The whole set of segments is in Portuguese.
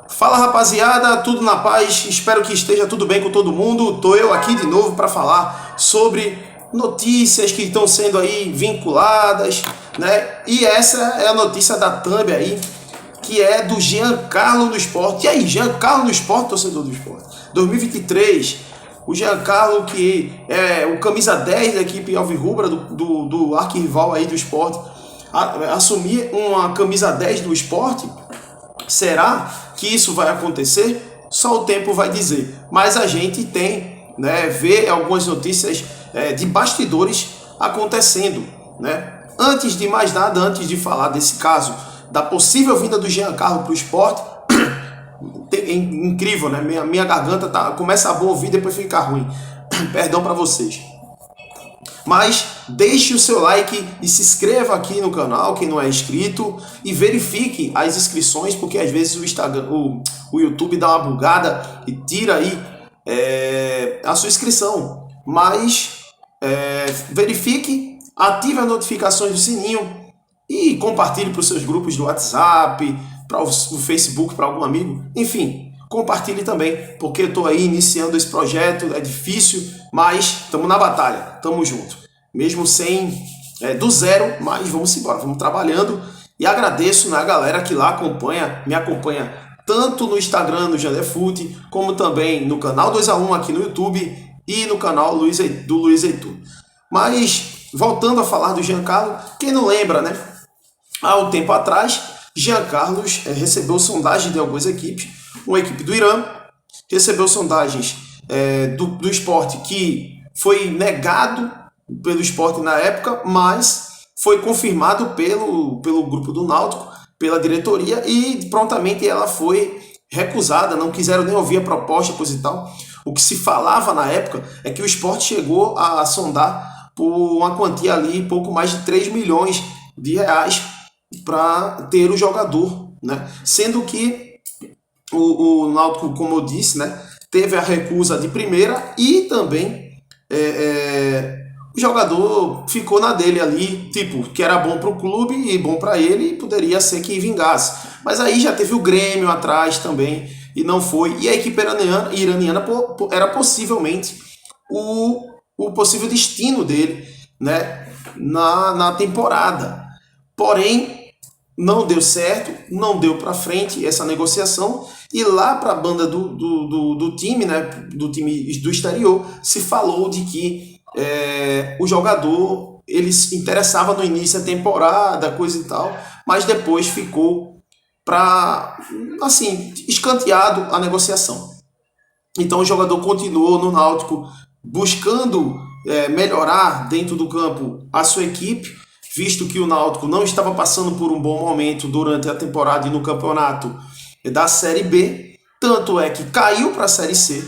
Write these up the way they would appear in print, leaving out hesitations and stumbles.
Fala rapaziada, tudo na paz? Espero que esteja tudo bem com todo mundo. Tô eu aqui de novo para falar sobre notícias que estão sendo aí vinculadas, né? E essa é a notícia da Thumb aí, que é do Giancarlo no Sport. E aí, Giancarlo no Sport, torcedor do Sport? 2023, o Giancarlo, que é o camisa 10 da equipe alvirrubra do arquirrival aí do Sport, assumir uma camisa 10 do Sport. Será que isso vai acontecer? Só o tempo vai dizer. Mas a gente tem, né, vê algumas notícias de bastidores acontecendo, né? Antes de mais nada, antes de falar desse caso, da possível vinda do Giancarlo para o Sport, é incrível, né? Minha garganta começa a boa ouvir, depois fica ruim. Perdão para vocês. Mas deixe o seu like e se inscreva aqui no canal, quem não é inscrito, e verifique as inscrições, porque às vezes o YouTube dá uma bugada e tira aí a sua inscrição. Mas verifique, ative as notificações do sininho e compartilhe para os seus grupos do WhatsApp, para o Facebook, para algum amigo, enfim. Compartilhe também, porque eu estou aí iniciando esse projeto, é difícil, mas estamos na batalha, estamos juntos. Mesmo sem, do zero, mas vamos embora, vamos trabalhando. E agradeço, né, a galera que lá me acompanha tanto no Instagram, no Jandefute, como também no canal 2x1 aqui no YouTube e no canal do Luiz Heitor. Mas, voltando a falar do Giancarlo, quem não lembra, né? Há um tempo atrás, Giancarlo recebeu sondagem de algumas equipes. Uma equipe do Irã recebeu sondagens do Sport, que foi negado pelo Sport na época, mas foi confirmado pelo grupo do Náutico, pela diretoria, e prontamente ela foi recusada, não quiseram nem ouvir a proposta, coisa e tal. O que se falava na época é que o Sport chegou a sondar por uma quantia ali, pouco mais de 3 milhões de reais para ter o jogador, né? Sendo que o Náutico, como eu disse, né, teve a recusa de primeira e também o jogador ficou na dele ali, tipo, que era bom para o clube e bom para ele, e poderia ser que vingasse. Mas aí já teve o Grêmio atrás também e não foi. E a equipe iraniana era possivelmente o possível destino dele, né, na temporada. Porém, não deu certo, não deu para frente essa negociação, e lá para a banda do time, né, do time do exterior, se falou de que o jogador ele se interessava no início da temporada, coisa e tal, mas depois ficou escanteado a negociação. Então o jogador continuou no Náutico buscando melhorar dentro do campo a sua equipe, visto que o Náutico não estava passando por um bom momento durante a temporada e no campeonato da Série B, tanto é que caiu para a Série C,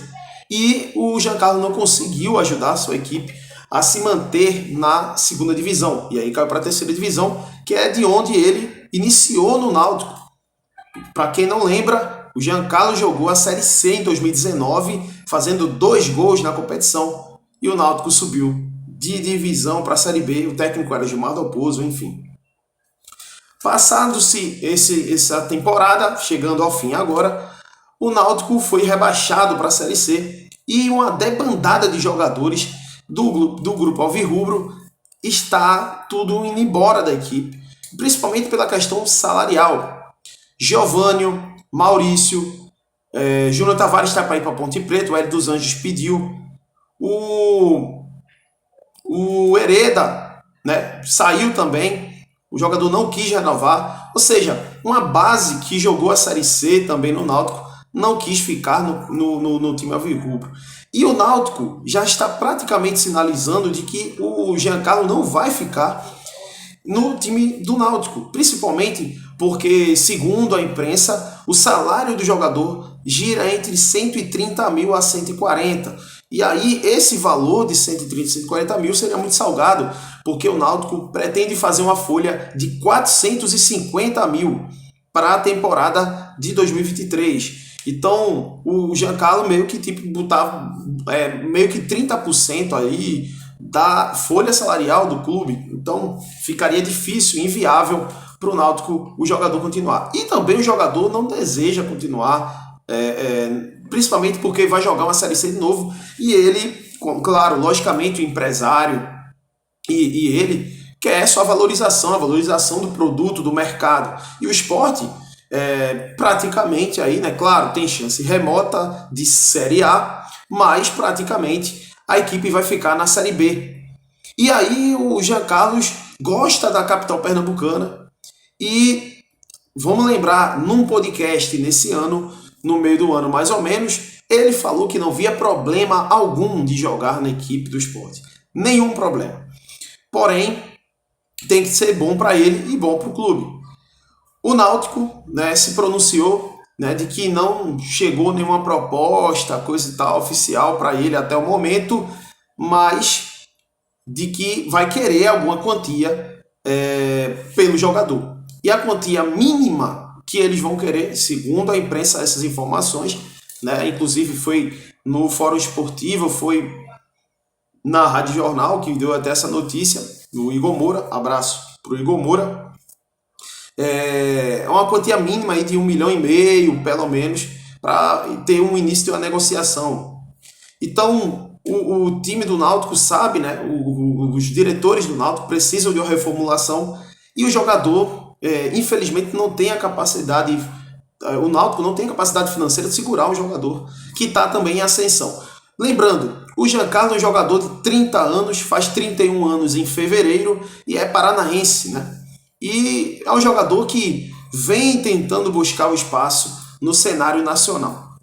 e o Giancarlo não conseguiu ajudar a sua equipe a se manter na segunda divisão, e aí caiu para a terceira divisão, que é de onde ele iniciou no Náutico. Para quem não lembra, o Giancarlo jogou a Série C em 2019, fazendo 2 gols na competição, e o Náutico subiu de divisão para a Série B. O técnico era Gilmar Dalpozo, enfim. Passando-se essa temporada, chegando ao fim agora, o Náutico foi rebaixado para a Série C e uma debandada de jogadores do grupo alvirrubro está tudo indo embora da equipe, principalmente pela questão salarial. Giovânio, Maurício, Júnior Tavares está para ir para Ponte Preta, o Hélio dos Anjos pediu, o Hereda, né, saiu também, o jogador não quis renovar, ou seja, uma base que jogou a Série C também no Náutico não quis ficar no time alvirrubro. E o Náutico já está praticamente sinalizando de que o Giancarlo não vai ficar no time do Náutico, principalmente porque, segundo a imprensa, o salário do jogador gira entre 130 mil a 140. E aí esse valor de 130, 140 mil seria muito salgado, porque o Náutico pretende fazer uma folha de 450 mil para a temporada de 2023. Então o Giancarlo meio que botava meio que 30% aí da folha salarial do clube. Então ficaria difícil, inviável para o Náutico, o jogador continuar. E também o jogador não deseja continuar, principalmente porque vai jogar uma Série C de novo, e ele, claro, logicamente o empresário e ele quer só a valorização do produto, do mercado. E o Sport, praticamente aí, né, claro, tem chance remota de Série A, mas praticamente a equipe vai ficar na Série B. E aí o Jean Carlos gosta da capital pernambucana e vamos lembrar, num podcast nesse ano, no meio do ano mais ou menos, ele falou que não via problema algum de jogar na equipe do Sport. Nenhum problema. Porém, tem que ser bom para ele e bom para o clube. O Náutico, né, se pronunciou, né, de que não chegou nenhuma proposta, coisa e tal, oficial para ele até o momento, mas de que vai querer alguma quantia pelo jogador. E a quantia mínima que eles vão querer, segundo a imprensa, essas informações, né, inclusive foi no Fórum Esportivo, foi na Rádio Jornal, que deu até essa notícia, do Igor Moura, abraço para o Igor Moura, é uma quantia mínima aí de 1,5 milhão, pelo menos, para ter um início de uma negociação. Então, o time do Náutico sabe, né? Os diretores do Náutico precisam de uma reformulação e o jogador, infelizmente, não tem a capacidade. O Náutico não tem a capacidade financeira de segurar um jogador que está também em ascensão. Lembrando, o Jean Carlos é um jogador de 30 anos, faz 31 anos em fevereiro e é paranaense, né? E é um jogador que vem tentando buscar o espaço no cenário nacional.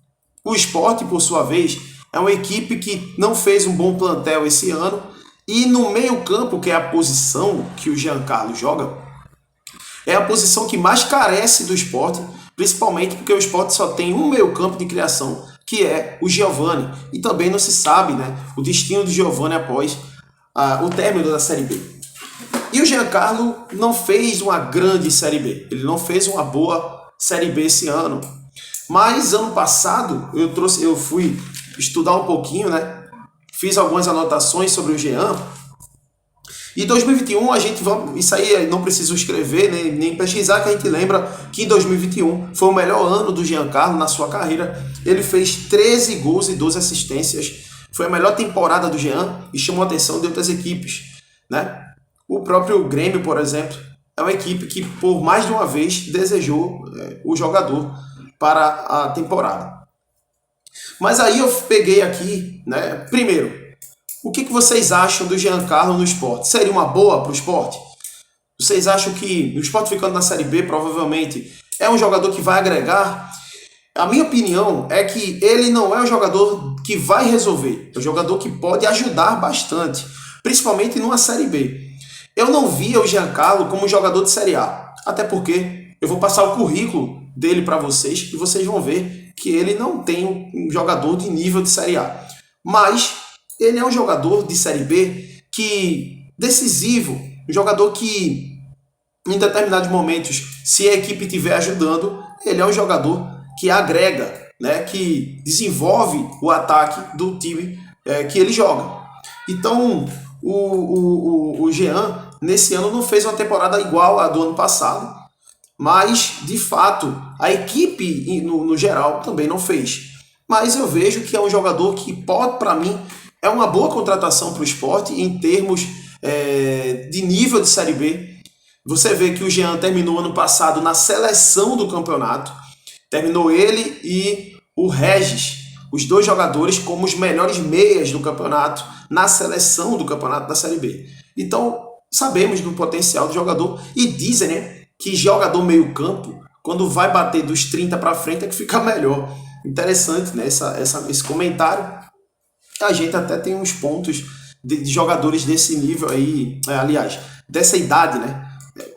O Sport, por sua vez, é uma equipe que não fez um bom plantel esse ano e no meio-campo, que é a posição que o Jean Carlos joga, é a posição que mais carece do Sport, principalmente porque o Sport só tem um meio-campo de criação, que é o Giovani. E também não se sabe, né, o destino do Giovani após o término da Série B. E o Jean Carlos não fez uma grande Série B, ele não fez uma boa Série B esse ano. Mas ano passado eu fui estudar um pouquinho, né? Fiz algumas anotações sobre o Jean. E 2021 a gente vai, isso aí não preciso escrever nem pesquisar, que a gente lembra que em 2021 foi o melhor ano do Jean Carlos na sua carreira. Ele fez 13 gols e 12 assistências. Foi a melhor temporada do Jean e chamou a atenção de outras equipes, né? O próprio Grêmio, por exemplo, é uma equipe que por mais de uma vez desejou o jogador para a temporada. Mas aí eu peguei aqui, né? Primeiro, o que vocês acham do Jean Carlos no Sport? Seria uma boa para o Sport? Vocês acham que o Sport ficando na Série B provavelmente é um jogador que vai agregar? A minha opinião é que ele não é um jogador que vai resolver. É um jogador que pode ajudar bastante, principalmente numa Série B. Eu não via o Jean Carlos como um jogador de Série A, até porque eu vou passar o currículo dele para vocês e vocês vão ver que ele não tem um jogador de nível de Série A. Mas ele é um jogador de Série B que decisivo, um jogador que em determinados momentos, se a equipe estiver ajudando, ele é um jogador que agrega, né, que desenvolve o ataque do time que ele joga. Então, o Jean, nesse ano, não fez uma temporada igual à do ano passado, mas, de fato, a equipe, no geral, também não fez. Mas eu vejo que é um jogador que pode, para mim, é uma boa contratação para o Sport em termos de nível de Série B. Você vê que o Jean terminou ano passado na seleção do campeonato. Terminou ele e o Regis, os dois jogadores como os melhores meias do campeonato, na seleção do campeonato da Série B. Então, sabemos do potencial do jogador e dizem, né, que jogador meio campo, quando vai bater dos 30 para frente é que fica melhor. Interessante, né, esse comentário. A gente até tem uns pontos de jogadores desse nível aí, aliás, dessa idade, né?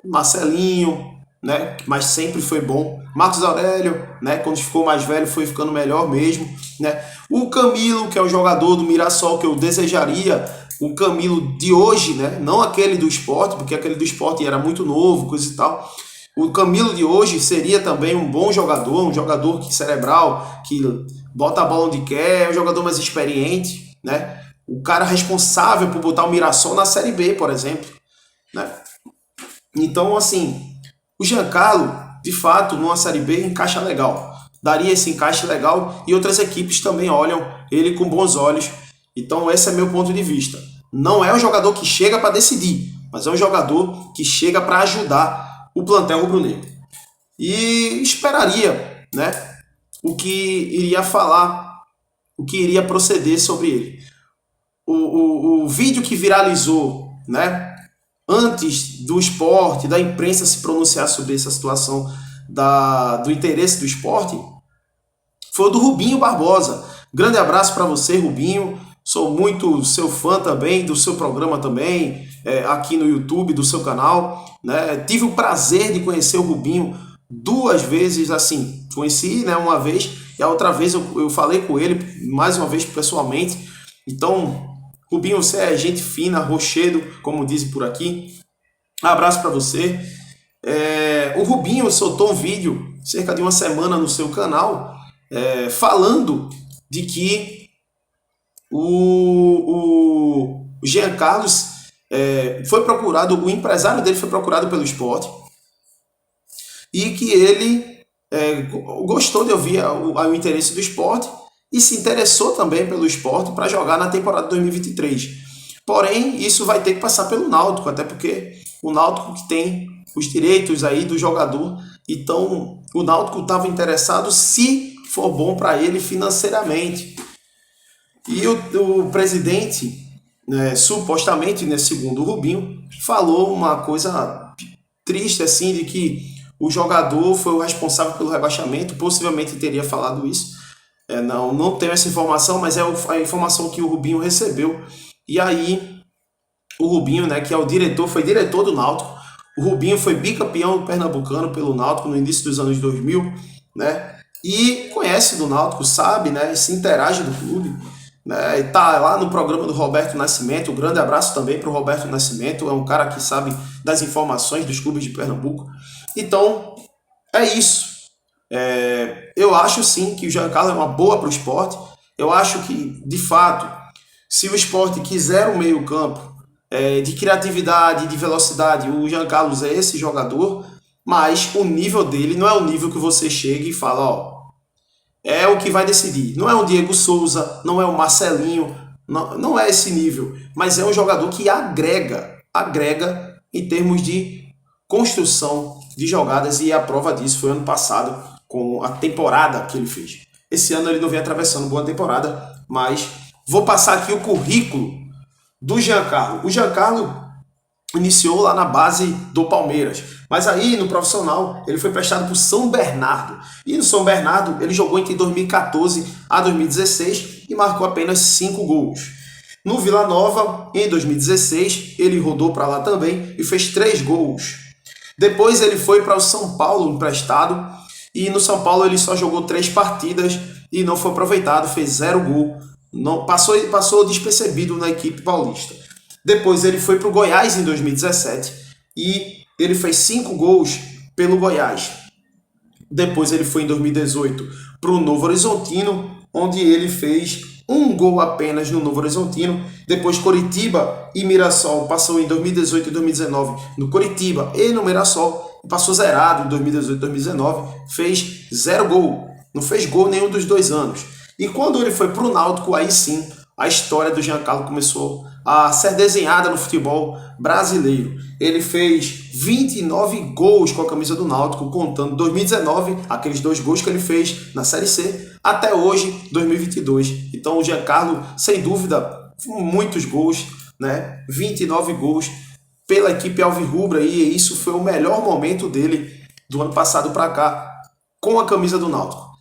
Marcelinho, né? Mas sempre foi bom. Marcos Aurélio, né? Quando ficou mais velho foi ficando melhor mesmo, né? O Camilo, que é o jogador do Mirassol que eu desejaria, o Camilo de hoje, né? Não aquele do Sport, porque aquele do Sport era muito novo, coisa e tal. O Camilo de hoje seria também um bom jogador, um jogador que cerebral, que bota a bola onde quer, é um jogador mais experiente, né? O cara responsável por botar o Mirassol na Série B, por exemplo, né? Então, assim, O Giancarlo, de fato, numa Série B encaixa legal. Daria esse encaixe legal e outras equipes também olham ele com bons olhos. Então esse é meu ponto de vista. Não é um jogador que chega para decidir, mas é um jogador que chega para ajudar o plantel rubro-negro. E esperaria, né, o que iria falar, o que iria proceder sobre ele. O vídeo que viralizou, né, antes do esporte, da imprensa se pronunciar sobre essa situação do interesse do esporte, foi o do Rubinho Barbosa. Grande abraço para você, Rubinho. Sou muito seu fã também, do seu programa também, aqui no YouTube, do seu canal. Né? Tive o prazer de conhecer o Rubinho 2 vezes, assim. Conheci, né, uma vez, e a outra vez eu falei com ele mais uma vez pessoalmente. Então, Rubinho, você é gente fina, rochedo, como dizem por aqui. Abraço para você. O Rubinho soltou um vídeo cerca de uma semana no seu canal falando de que o Jean Carlos foi procurado, o empresário dele foi procurado pelo Sport e que ele gostou de ouvir o interesse do Sport e se interessou também pelo Sport para jogar na temporada 2023. Porém, isso vai ter que passar pelo Náutico, até porque o Náutico que tem os direitos aí do jogador, então o Náutico estava interessado se for bom para ele financeiramente. E o presidente, supostamente, né, segundo o Rubinho, falou uma coisa triste assim, de que o jogador foi o responsável pelo rebaixamento, possivelmente teria falado isso. Não tenho essa informação, mas é a informação que o Rubinho recebeu. E aí, o Rubinho, né, que é o diretor, foi diretor do Náutico. O Rubinho foi bicampeão do Pernambucano pelo Náutico no início dos anos 2000, né? E conhece do Náutico, sabe, né? Se interage do clube, né? E tá lá no programa do Roberto Nascimento. Um grande abraço também para o Roberto Nascimento. É um cara que sabe das informações dos clubes de Pernambuco. Então, é isso. Eu acho sim que o Giancarlo é uma boa para o esporte. Eu acho que, de fato, se o esporte quiser um meio-campo de criatividade, de velocidade, o Jean Carlos é esse jogador, mas o nível dele não é o nível que você chega e fala, ó, é o que vai decidir. Não é o Diego Souza, não é o Marcelinho, não é esse nível, mas é um jogador que agrega em termos de construção de jogadas, e a prova disso foi ano passado, com a temporada que ele fez. Esse ano ele não vem atravessando boa temporada, mas vou passar aqui o currículo do Giancarlo. O Giancarlo iniciou lá na base do Palmeiras, mas aí no profissional ele foi prestado para o São Bernardo. E no São Bernardo ele jogou entre 2014 a 2016 e marcou apenas 5 gols. No Vila Nova, em 2016, ele rodou para lá também e fez 3 gols. Depois ele foi para o São Paulo emprestado, e no São Paulo ele só jogou 3 partidas e não foi aproveitado, fez 0 gol. Não, passou despercebido na equipe paulista. Depois ele foi para o Goiás em 2017 e ele fez 5 gols pelo Goiás. Depois ele foi em 2018 para o Novo Horizontino, onde ele fez 1 gol apenas no Novo Horizontino. Depois Coritiba e Mirassol, passou em 2018 e 2019 no Coritiba e no Mirassol, passou zerado em 2018 e 2019, fez 0 gol, não fez gol nenhum dos 2 anos. E quando ele foi para o Náutico, aí sim, a história do Giancarlo começou a ser desenhada no futebol brasileiro. Ele fez 29 gols com a camisa do Náutico, contando 2019, aqueles 2 gols que ele fez na Série C, até hoje, 2022. Então o Giancarlo, sem dúvida, muitos gols, né? 29 gols pela equipe alvirrubra, e isso foi o melhor momento dele do ano passado para cá, com a camisa do Náutico.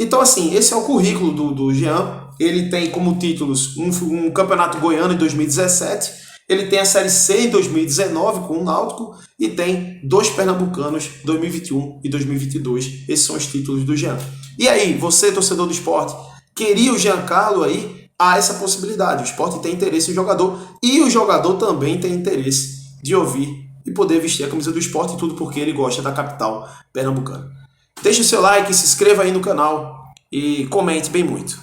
Então, assim, esse é o currículo do Jean. Ele tem como títulos um campeonato goiano em 2017, ele tem a Série C em 2019 com o Náutico e tem 2 pernambucanos 2021 e 2022. Esses são os títulos do Jean. E aí, você, torcedor do esporte, queria o Giancarlo aí? Há essa possibilidade. O esporte tem interesse no jogador e o jogador também tem interesse de ouvir e poder vestir a camisa do esporte, tudo porque ele gosta da capital pernambucana. Deixe o seu like, se inscreva aí no canal e comente bem muito.